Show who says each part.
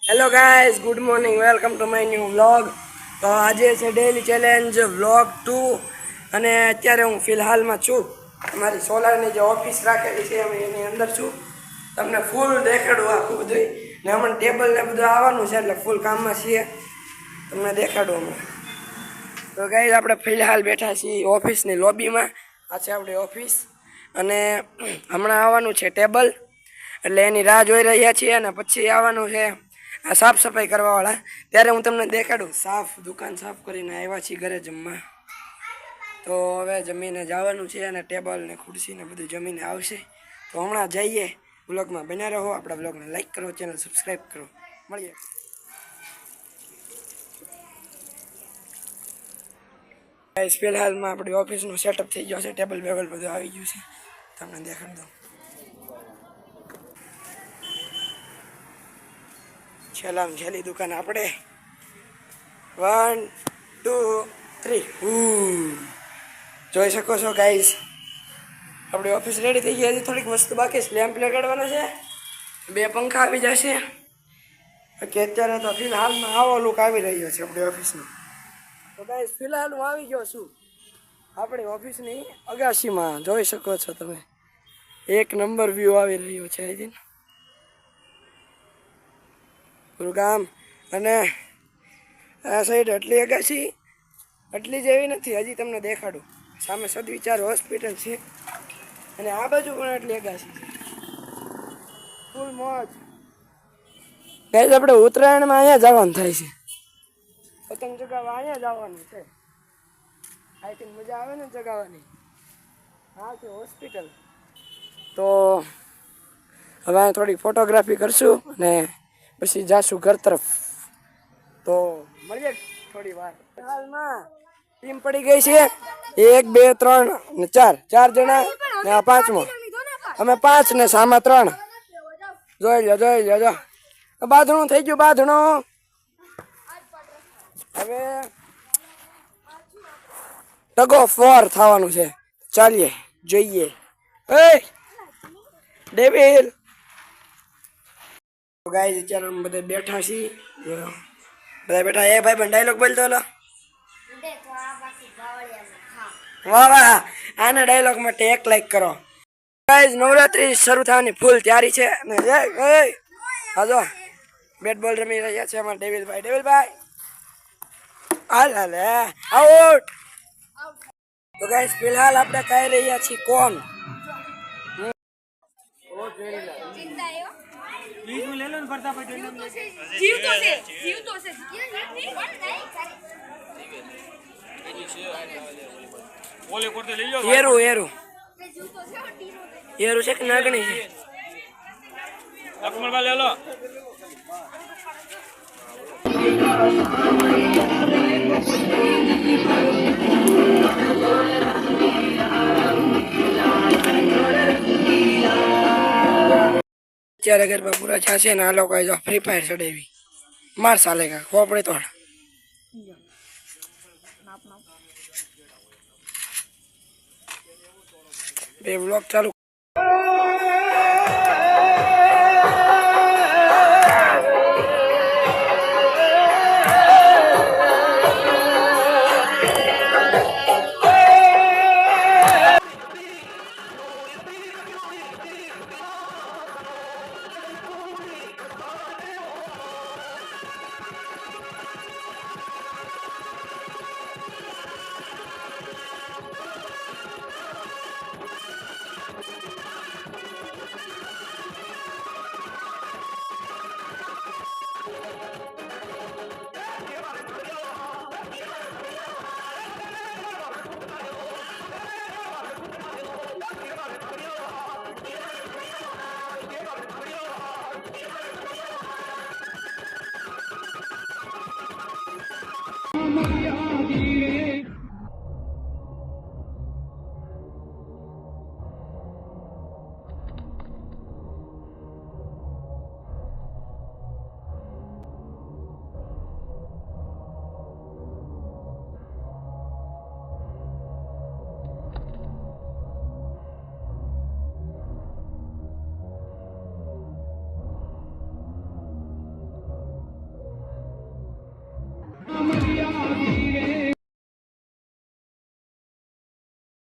Speaker 1: Hello guys, good morning, welcome to my new vlog. તો આજે છે ડેલી ચેલેન્જ વ્લોગ 2 અને અત્યારે હું ફિલહાલમાં છું અમારી સોલારની જે ઓફિસ રાખેલી છે અમે એની અંદર છું. તમને ફૂલ દેખાડું આખું બધું ને અમને ટેબલ ને બધું આવવાનું છે એટલે ફૂલ કામમાં છીએ. તમને દેખાડું અમે. તો ગાઈઝ આપણે ફિલહાલ બેઠા છીએ ઓફિસની લોબીમાં. આ છે આપણી ઓફિસ અને હમણાં આવવાનું છે ટેબલ એટલે એની રાહ જોઈ રહ્યા છીએ અને પછી આવવાનું છે આ સાફ સફાઈ કરવાવાળા. ત્યારે હું તમને દેખાડું દુકાન સાફ કરીને આવ્યા છીએ ઘરે જમવા. તો હવે જમીને જવાનું છે અને ટેબલ ને ખુરશી ને બધું જમીને આવશે. તો હમણાં જઈએ. બ્લોગમાં બન્યા રહો. આપણા બ્લોગને લાઈક કરો, ચેનલ સબસ્ક્રાઈબ કરો. મળીએ. ફિલહાલમાં આપણી ઓફિસનું સેટઅપ થઈ ગયો છે. ટેબલ બેબલ બધું આવી ગયું છે. તમને દેખાડ દઉં. છેલ્લી દુકાન આપણે 1 2 3 જોઈ શકો છો ગાઈસ. આપણી ઓફિસ રેડી થઈ ગઈ. હજી થોડીક વસ્તુ બાકી છે. લેમ્પ લગાડવાનો છે, 2 પંખા આવી જશે. બાકી અત્યારે તો ફિલહાલમાં આવો લુક આવી રહ્યો છે આપણી ઓફિસનો. તો ગાઈસ ફિલહાલ હું આવી ગયો છું આપણી ઓફિસની અગાશીમાં. જોઈ શકો છો તમે. 1 નંબર વ્યૂ આવી રહ્યો છે અહીંથી પૂરું ગામ. અને આ સાઈડ એટલી અગાશી એટલી જેવી નથી. હજી તમને દેખાડું. સામે સદવિચાર હોસ્પિટલ છે અને આ બાજુ પણ એટલી અગાશી છે. ફૂલ મોજ. ગાઈસ આપણે ઉત્તરાયણમાં અહીંયા જવાનું થાય છે. પતંગ ચગાવવા અહીંયા જવાનું છે. આઈ મજા આવે ને ચગાવવાની. હા છે હોસ્પિટલ. તો હવે થોડી ફોટોગ્રાફી કરશું અને પછી જાશું ઘર તરફ. તો મળીએ થોડી વાર. હાલમાં ટીમ પડી ગઈ છે 1 2 3 ને 4 જણા ને આ પાંચમો. અમે 5 ને સામા 3. જોઈ લો. બાંધણું થઈ ગયું. બાંધણું હવે ટગ ઓફ વોર થવાનું છે. ચાલીએ જોઈએ. ડેવિલ ગાઈસ અત્યારે અમે બધા બેઠા છીએ. બધા બેઠા. એ ભાઈ પણ ડાયલોગ બોલતો હલો. વાહ વાહ. આના ડાયલોગ માટે 1 લાઈક કરો. ગાઈસ નવરાત્રી શરૂ થવાની ફૂલ તૈયારી છે. હા જો બેટ બોલ રમી રહ્યા છે અમારા ડેવિલભાઈ. હાલ આઉટ. તો ગાઈસ ફિલહાલ આપણે કહી રહ્યા છીએ કોણ એરું છે કે નાગણી છે. લક્ષ્મણભાઈ લે લો. અત્યારે ગરબા પૂરા થશે ને આ લોકો જો ફ્રી ફાયર ચડાવી. માર સાલે કા ખોપડે તોડ. બે વ્લોગ ચાલુ.